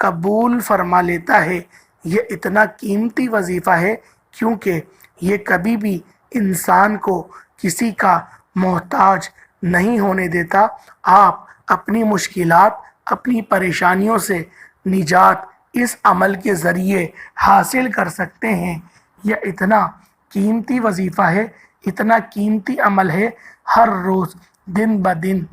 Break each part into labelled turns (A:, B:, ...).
A: قبول فرما لیتا ہے۔ یہ اتنا قیمتی وظیفہ ہے کیونکہ یہ کبھی بھی انسان کو کسی کا محتاج نہیں ہونے دیتا۔ آپ اپنی مشکلات، اپنی پریشانیوں سے نجات اس عمل کے ذریعے حاصل کر سکتے ہیں۔ یہ اتنا قیمتی وظیفہ ہے، اتنا قیمتی عمل ہے، ہر روز دن بدن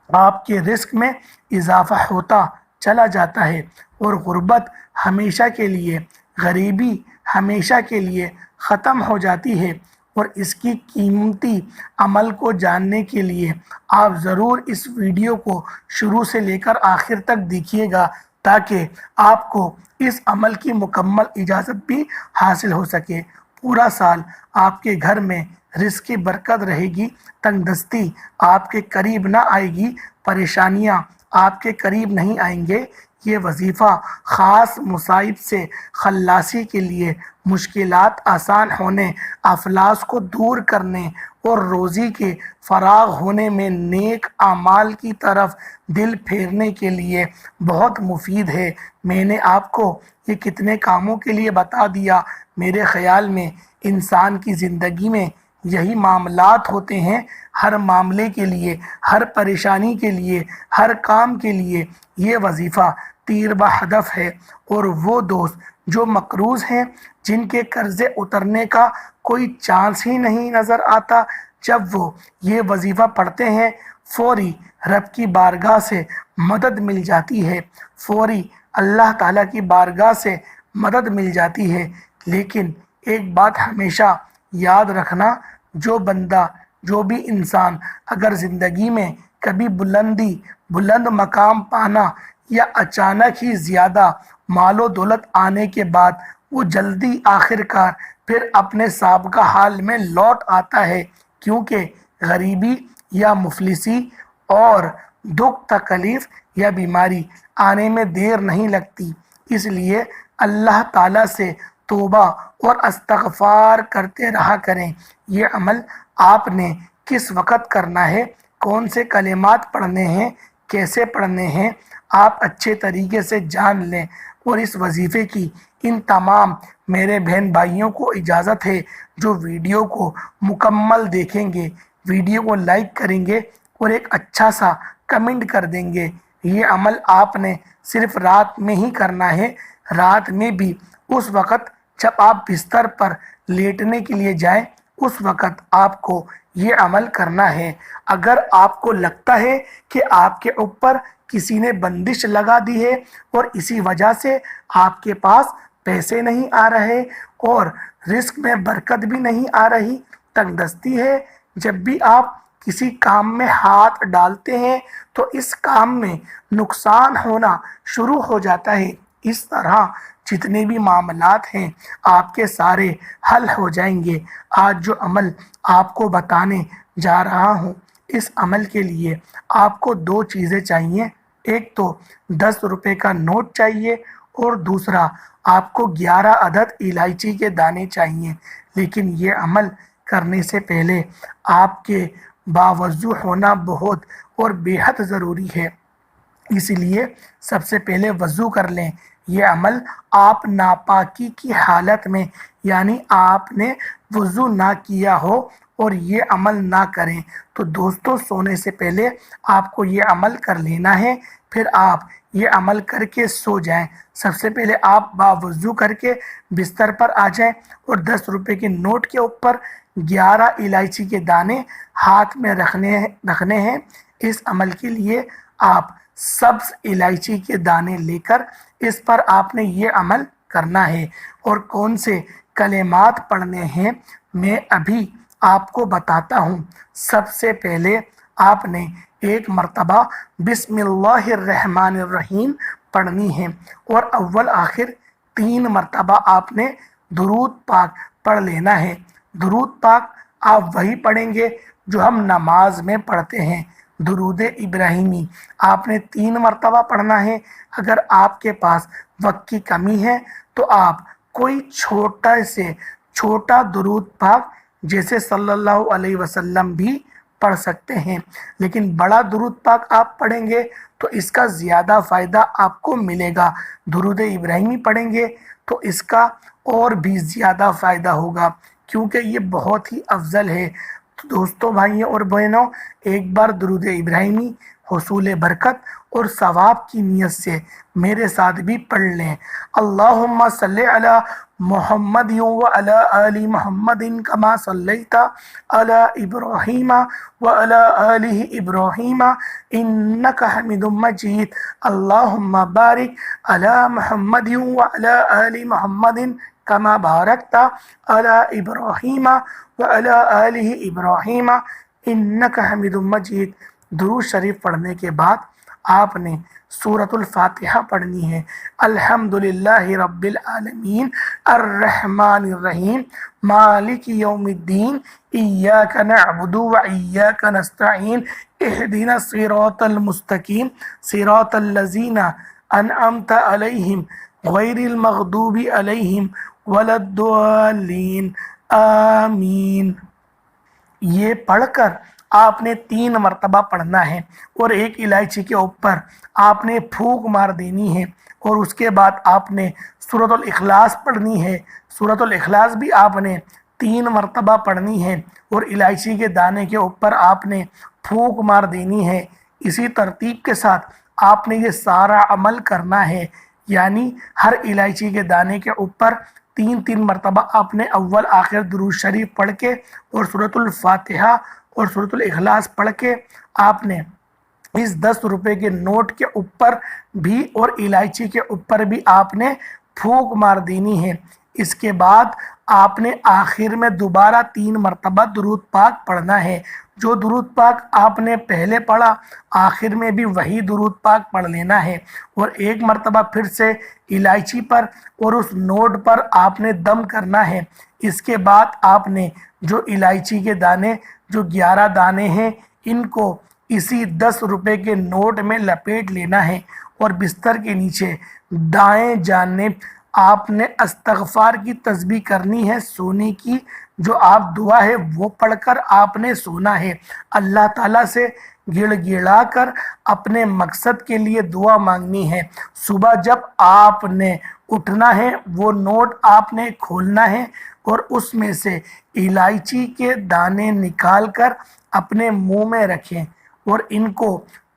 A: آپ کے رزق میں اضافہ ہوتا چلا جاتا ہے، اور غربت ہمیشہ کے لیے، غریبی ہمیشہ کے لیے ختم ہو جاتی ہے۔ اور اس کی قیمتی عمل کو جاننے کے لیے آپ ضرور اس ویڈیو کو شروع سے لے کر آخر تک دیکھیے گا، تاکہ آپ کو اس عمل کی مکمل اجازت بھی حاصل ہو سکے۔ پورا سال آپ کے گھر میں رزق کی برکت رہے گی، تنگ دستی آپ کے قریب نہ آئے گی، پریشانیاں آپ کے قریب نہیں آئیں گے۔ یہ وظیفہ خاص مصائب سے خلاصی کے لیے، مشکلات آسان ہونے، افلاس کو دور کرنے اور روزی کے فراغ ہونے میں نیک اعمال کی طرف دل پھیرنے کے لیے بہت مفید ہے۔ میں نے آپ کو یہ کتنے کاموں کے لیے بتا دیا۔ میرے خیال میں انسان کی زندگی میں یہی معاملات ہوتے ہیں۔ ہر معاملے کے لیے، ہر پریشانی کے لیے، ہر کام کے لیے یہ وظیفہ تیر بہدف ہے۔ اور وہ دوست جو مقروض ہیں، جن کے قرضے اترنے کا کوئی چانس ہی نہیں نظر آتا، جب وہ یہ وظیفہ پڑھتے ہیں فوری رب کی بارگاہ سے مدد مل جاتی ہے، فوری اللہ تعالیٰ کی بارگاہ سے مدد مل جاتی ہے۔ لیکن ایک بات ہمیشہ یاد رکھنا، جو بندہ، جو بھی انسان اگر زندگی میں کبھی بلند مقام پانا یا اچانک ہی زیادہ مال و دولت آنے کے بعد وہ جلدی آخرکار پھر اپنے سابقہ حال میں لوٹ آتا ہے، کیونکہ غریبی یا مفلسی اور دکھ تکلیف یا بیماری آنے میں دیر نہیں لگتی۔ اس لیے اللہ تعالیٰ سے توبہ اور استغفار کرتے رہا کریں۔ یہ عمل آپ نے کس وقت کرنا ہے، کون سے کلمات پڑھنے ہیں، کیسے پڑھنے ہیں، آپ اچھے طریقے سے جان لیں۔ اور اس وظیفے کی ان تمام میرے بہن بھائیوں کو اجازت ہے جو ویڈیو کو مکمل دیکھیں گے، ویڈیو کو لائک کریں گے اور ایک اچھا سا کمنٹ کر دیں گے۔ یہ عمل آپ نے صرف رات میں ہی کرنا ہے، رات میں بھی اس وقت جب آپ بستر پر لیٹنے کے لیے جائیں، اس وقت آپ کو یہ عمل کرنا ہے۔ اگر آپ کو لگتا ہے کہ آپ کے اوپر کسی نے بندش لگا دی ہے اور اسی وجہ سے آپ کے پاس پیسے نہیں آ رہے اور رزق میں برکت بھی نہیں آ رہی، تنگ دستی ہے، جب بھی آپ کسی کام میں ہاتھ ڈالتے ہیں تو اس کام میں نقصان ہونا شروع ہو جاتا ہے، اس طرح جتنے بھی معاملات ہیں آپ کے سارے حل ہو جائیں گے۔ آج جو عمل آپ کو بتانے جا رہا ہوں، اس عمل کے لیے آپ کو دو چیزیں چاہیے۔ ایک تو 10 روپے کا نوٹ چاہیے اور دوسرا آپ کو 11 عدد الائچی کے دانے چاہیے۔ لیکن یہ عمل کرنے سے پہلے آپ کے باوضو ہونا بہت اور بے حد ضروری ہے، اس لیے سب سے پہلے وضو کر لیں۔ یہ عمل آپ ناپاکی کی حالت میں، یعنی آپ نے وضو نہ کیا ہو اور یہ عمل نہ کریں تو دوستوں سونے سے پہلے آپ کو یہ عمل کر لینا ہے، پھر آپ یہ عمل کر کے سو جائیں۔ سب سے پہلے آپ باوضو کر کے بستر پر آ جائیں اور 10 روپے کے نوٹ کے اوپر 11 الائچی کے دانے ہاتھ میں رکھنے ہیں۔ اس عمل کے لیے آپ سبز الائچی کے دانے لے کر اس پر آپ نے یہ عمل کرنا ہے۔ اور کون سے کلمات پڑھنے ہیں میں ابھی آپ کو بتاتا ہوں۔ سب سے پہلے آپ نے ایک مرتبہ بسم اللہ الرحمن الرحیم پڑھنی ہے اور اول آخر 3 مرتبہ آپ نے درود پاک پڑھ لینا ہے۔ درود پاک آپ وہی پڑھیں گے جو ہم نماز میں پڑھتے ہیں۔ درود ابراہیمی آپ نے 3 مرتبہ پڑھنا ہے۔ اگر آپ کے پاس وقت کی کمی ہے تو آپ کوئی چھوٹا درود پاک جیسے صلی اللہ علیہ وسلم بھی پڑھ سکتے ہیں، لیکن بڑا درود پاک آپ پڑھیں گے تو اس کا زیادہ فائدہ آپ کو ملے گا۔ درود ابراہیمی پڑھیں گے تو اس کا اور بھی زیادہ فائدہ ہوگا، کیونکہ یہ بہت ہی افضل ہے۔ تو دوستوں، بھائیوں اور بہنوں، ایک بار درود ابراہیمی حصول برکت اور ثواب کی نیت سے میرے ساتھ بھی پڑھ لیں۔ اللہم صلی علی محمد وعلی آل محمد کما صلیت علی ابراہیم وعلی آل ابراہیم انک حمید مجید۔ اللہم بارک علی محمد وعلی آل محمد کما بارکت علی ابراہیم وعلی آل ابراہیم انک حمید مجید۔ درود شریف پڑھنے کے بعد آپ نے سورۃ الفاتحہ پڑھنی ہے۔ الحمدللہ رب العالمین الرحمن الرحیم مالک یوم الدین ایاک نعبد و ایاک نستعین اہدنا الصراط المستقیم صراط الذین انعمت علیہم غیر المغضوب علیہم ولا الضالین آمین۔ یہ پڑھ کر آپ نے 3 مرتبہ پڑھنا ہے اور ایک الائچی کے اوپر آپ نے پھونک مار دینی ہے، اور اس کے بعد آپ نے سورۃ الاخلاص پڑھنی ہے۔ سورۃ الاخلاص بھی آپ نے 3 مرتبہ پڑھنی ہے اور الائچی کے دانے کے اوپر آپ نے پھونک مار دینی ہے۔ اسی ترتیب کے ساتھ آپ نے یہ سارا عمل کرنا ہے، یعنی ہر الائچی کے دانے کے اوپر 3 مرتبہ آپ نے اول آخر درود شریف پڑھ کے اور سورۃ الفاتحہ اور سورۃ الاخلاص پڑھ کے آپ نے اس 10 روپے کے نوٹ کے اوپر بھی اور الائچی کے اوپر بھی آپ نے پھونک مار دینی ہے۔ اس کے بعد آپ نے آخر میں دوبارہ 3 مرتبہ درود پاک پڑھنا ہے۔ جو درود پاک آپ نے پہلے پڑھا آخر میں بھی وہی درود پاک پڑھ لینا ہے، اور 1 مرتبہ پھر سے الائچی پر اور اس نوٹ پر آپ نے دم کرنا ہے۔ اس کے بعد آپ نے جو الائچی کے دانے جو 11 دانے ہیں ان کو اسی 10 روپے کے نوٹ میں لپیٹ لینا ہے، اور بستر کے نیچے دائیں جانب آپ نے استغفار کی تسبیح کرنی ہے سونے کی۔ جو آپ دعا ہے وہ پڑھ کر آپ نے سونا ہے، اللہ تعالیٰ سے گڑ گڑا کر اپنے مقصد کے لیے دعا مانگنی ہے۔ صبح جب آپ نے اٹھنا ہے وہ نوٹ آپ نے کھولنا ہے اور اس میں سے الائچی کے دانے نکال کر اپنے منہ میں رکھیں اور ان کو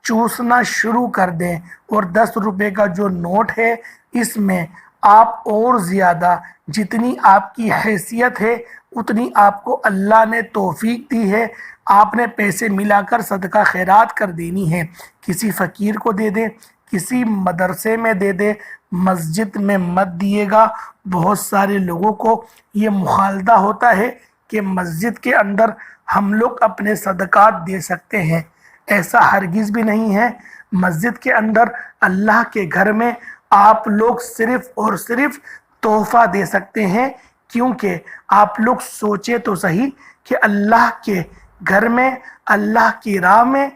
A: چوسنا شروع کر دیں، اور 10 روپے کا جو نوٹ ہے اس میں آپ اور زیادہ جتنی آپ کی حیثیت ہے اتنی آپ کو اللہ نے توفیق دی ہے، آپ نے پیسے ملا کر صدقہ خیرات کر دینی ہے۔ کسی فقیر کو دے دیں، کسی مدرسے میں دے دے، مسجد میں مت دیے گا۔ بہت سارے لوگوں کو یہ مخالطہ ہوتا ہے کہ مسجد کے اندر ہم لوگ اپنے صدقات دے سکتے ہیں، ایسا ہرگز بھی نہیں ہے۔ مسجد کے اندر اللہ کے گھر میں آپ لوگ صرف اور صرف تحفہ دے سکتے ہیں، کیونکہ آپ لوگ سوچے تو صحیح کہ اللہ کے گھر میں اللہ کی راہ میں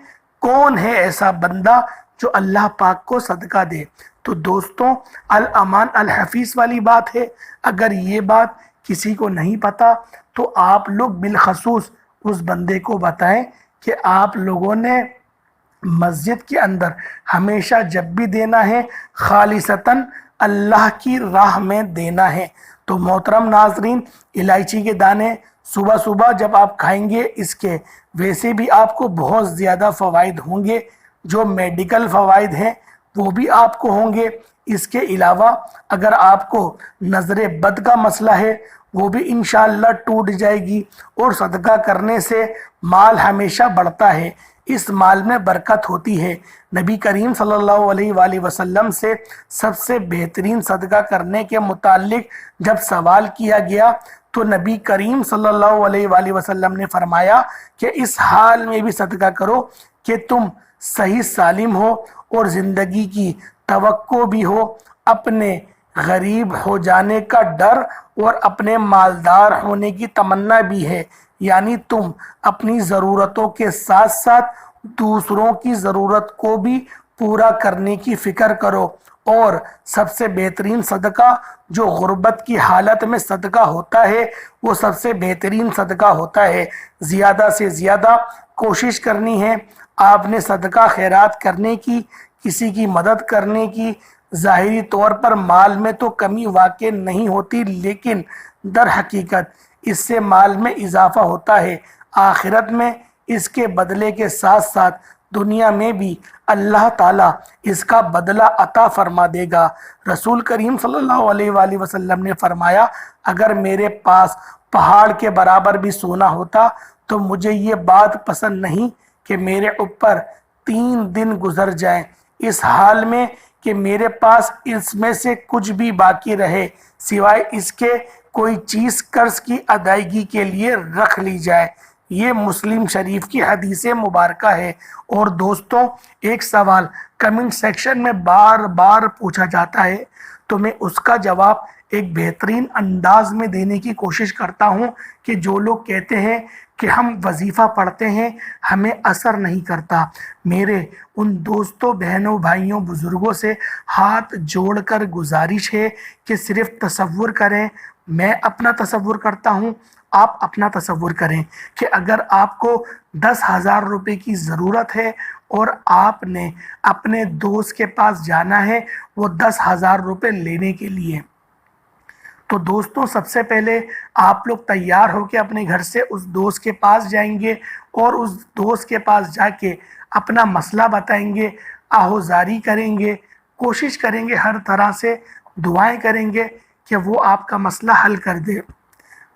A: کون ہے ایسا بندہ جو اللہ پاک کو صدقہ دے۔ تو دوستوں، الامان الحفیظ والی بات ہے، اگر یہ بات کسی کو نہیں پتا تو آپ لوگ بالخصوص اس بندے کو بتائیں کہ آپ لوگوں نے مسجد کے اندر ہمیشہ جب بھی دینا ہے خالصتاً اللہ کی راہ میں دینا ہے۔ تو محترم ناظرین، الائچی کے دانے صبح صبح جب آپ کھائیں گے اس کے ویسے بھی آپ کو بہت زیادہ فوائد ہوں گے، جو میڈیکل فوائد ہیں وہ بھی آپ کو ہوں گے۔ اس کے علاوہ اگر آپ کو نظر بد کا مسئلہ ہے وہ بھی انشاءاللہ ٹوٹ جائے گی، اور صدقہ کرنے سے مال ہمیشہ بڑھتا ہے، اس مال میں برکت ہوتی ہے۔ نبی کریم صلی اللہ علیہ وآلہ وسلم سے سب سے بہترین صدقہ کرنے کے متعلق جب سوال کیا گیا تو نبی کریم صلی اللہ علیہ وآلہ وسلم نے فرمایا کہ اس حال میں بھی صدقہ کرو کہ تم صحیح سالم ہو اور زندگی کی توقع بھی ہو، اپنے غریب ہو جانے کا ڈر اور اپنے مالدار ہونے کی تمنا بھی ہے، یعنی تم اپنی ضرورتوں کے ساتھ ساتھ دوسروں کی ضرورت کو بھی پورا کرنے کی فکر کرو اور سب سے بہترین صدقہ جو غربت کی حالت میں صدقہ ہوتا ہے وہ سب سے بہترین صدقہ ہوتا ہے۔ زیادہ سے زیادہ کوشش کرنی ہے آپ نے صدقہ خیرات کرنے کی، کسی کی مدد کرنے کی۔ ظاہری طور پر مال میں تو کمی واقع نہیں ہوتی، لیکن در حقیقت اس سے مال میں اضافہ ہوتا ہے۔ آخرت میں اس کے بدلے کے ساتھ ساتھ دنیا میں بھی اللہ تعالیٰ اس کا بدلہ عطا فرما دے گا۔ رسول کریم صلی اللہ علیہ وآلہ وسلم نے فرمایا، اگر میرے پاس پہاڑ کے برابر بھی سونا ہوتا تو مجھے یہ بات پسند نہیں کہ میرے اوپر 3 دن گزر جائیں اس حال میں کہ میرے پاس اس میں سے کچھ بھی باقی رہے سوائے اس کے کوئی چیز قرض کی ادائیگی کے لیے رکھ لی جائے۔ یہ مسلم شریف کی حدیث مبارکہ ہے۔ اور دوستوں، ایک سوال کمنٹ سیکشن میں بار بار پوچھا جاتا ہے تو میں اس کا جواب ایک بہترین انداز میں دینے کی کوشش کرتا ہوں کہ جو لوگ کہتے ہیں کہ ہم وظیفہ پڑھتے ہیں ہمیں اثر نہیں کرتا، میرے ان دوستوں، بہنوں، بھائیوں، بزرگوں سے ہاتھ جوڑ کر گزارش ہے کہ صرف تصور کریں، میں اپنا تصور کرتا ہوں، آپ اپنا تصور کریں کہ اگر آپ کو 10,000 روپے کی ضرورت ہے اور آپ نے اپنے دوست کے پاس جانا ہے وہ 10,000 روپے لینے کے لیے، تو دوستوں سب سے پہلے آپ لوگ تیار ہو کے اپنے گھر سے اس دوست کے پاس جائیں گے اور اس دوست کے پاس جا کے اپنا مسئلہ بتائیں گے، آہوزاری کریں گے، کوشش کریں گے، ہر طرح سے دعائیں کریں گے کہ وہ آپ کا مسئلہ حل کر دے۔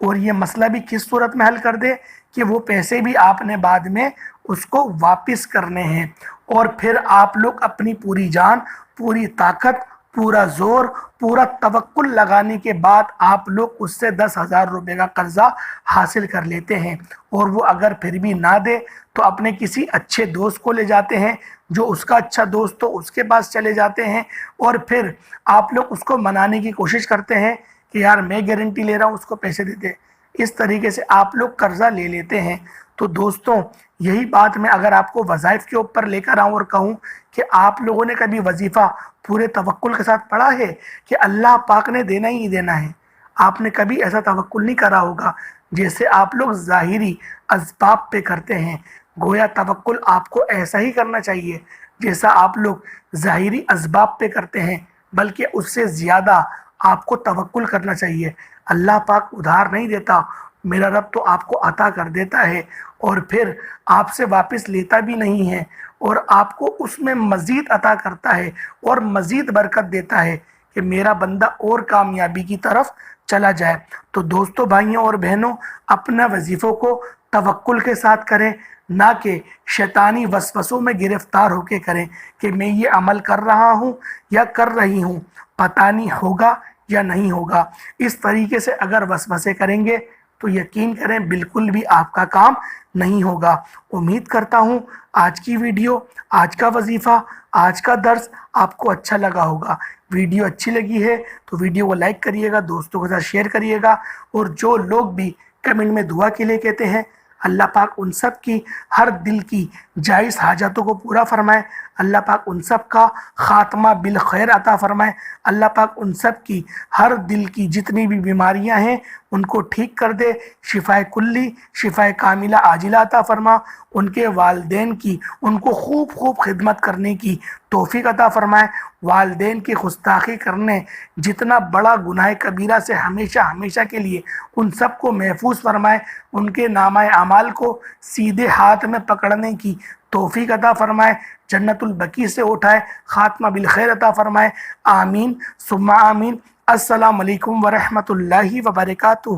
A: اور یہ مسئلہ بھی کس صورت میں حل کر دے کہ وہ پیسے بھی آپ نے بعد میں اس کو واپس کرنے ہیں، اور پھر آپ لوگ اپنی پوری جان، پوری طاقت، پورا زور، پورا توکل لگانے کے بعد آپ لوگ اس سے 10,000 روپے کا قرضہ حاصل کر لیتے ہیں۔ اور وہ اگر پھر بھی نہ دے تو اپنے کسی اچھے دوست کو لے جاتے ہیں، جو اس کا اچھا دوست ہو اس کے پاس چلے جاتے ہیں، اور پھر آپ لوگ اس کو منانے کی کوشش کرتے ہیں کہ یار میں گارنٹی لے رہا ہوں، اس کو پیسے دے دے۔ اس طریقے سے آپ لوگ قرضہ لے لیتے ہیں۔ تو دوستوں یہی بات میں اگر آپ کو وظائف کے اوپر لے کر آؤں اور کہوں کہ آپ لوگوں نے کبھی وظیفہ پورے توکل کے ساتھ پڑھا ہے کہ اللہ پاک نے دینا ہی دینا ہے؟ آپ نے کبھی ایسا توکل نہیں کرا ہوگا جیسے آپ لوگ ظاہری اسباب پہ کرتے ہیں۔ گویا توکل آپ کو ایسا ہی کرنا چاہیے جیسا آپ لوگ ظاہری اسباب پہ کرتے ہیں، بلکہ اس سے زیادہ آپ کو توکل کرنا چاہیے۔ اللہ پاک ادھار نہیں دیتا، میرا رب تو آپ کو عطا کر دیتا ہے اور پھر آپ سے واپس لیتا بھی نہیں ہے، اور آپ کو اس میں مزید عطا کرتا ہے اور مزید برکت دیتا ہے کہ میرا بندہ اور کامیابی کی طرف چلا جائے۔ تو دوستوں، بھائیوں اور بہنوں، اپنا وظیفوں کو توکل کے ساتھ کریں، نہ کہ شیطانی وسوسوں میں گرفتار ہو کے کریں کہ میں یہ عمل کر رہا ہوں یا کر رہی ہوں، پتہ نہیں ہوگا یا نہیں ہوگا۔ اس طریقے سے اگر وسوسے کریں گے تو یقین کریں بالکل بھی آپ کا کام نہیں ہوگا۔ امید کرتا ہوں آج کی ویڈیو، آج کا وظیفہ، آج کا درس آپ کو اچھا لگا ہوگا۔ ویڈیو اچھی لگی ہے تو ویڈیو کو لائک کریے گا، دوستوں کے ساتھ شیئر کریے گا، اور جو لوگ بھی کمنٹ میں دعا کے لیے کہتے ہیں، اللہ پاک ان سب کی ہر دل کی جائز حاجتوں کو پورا فرمائے، اللہ پاک ان سب کا خاتمہ بالخیر عطا فرمائے، اللہ پاک ان سب کی ہر دل کی جتنی بھی بیماریاں ہیں ان کو ٹھیک کر دے، شفائے کلی، شفائے کاملہ عاجلہ عطا فرما، ان کے والدین کی ان کو خوب خوب خدمت کرنے کی توفیق عطا فرمائے، والدین کی گستاخی کرنے جتنا بڑا گناہ کبیرہ سے ہمیشہ ہمیشہ کے لیے ان سب کو محفوظ فرمائے، ان کے نامہ اعمال کو سیدھے ہاتھ میں پکڑنے کی توفیق عطا فرمائے، جنت البقیع سے اٹھائے، خاتمہ بالخیر عطا فرمائے، آمین ثم آمین۔ السلام علیکم ورحمۃ اللہ وبرکاتہ۔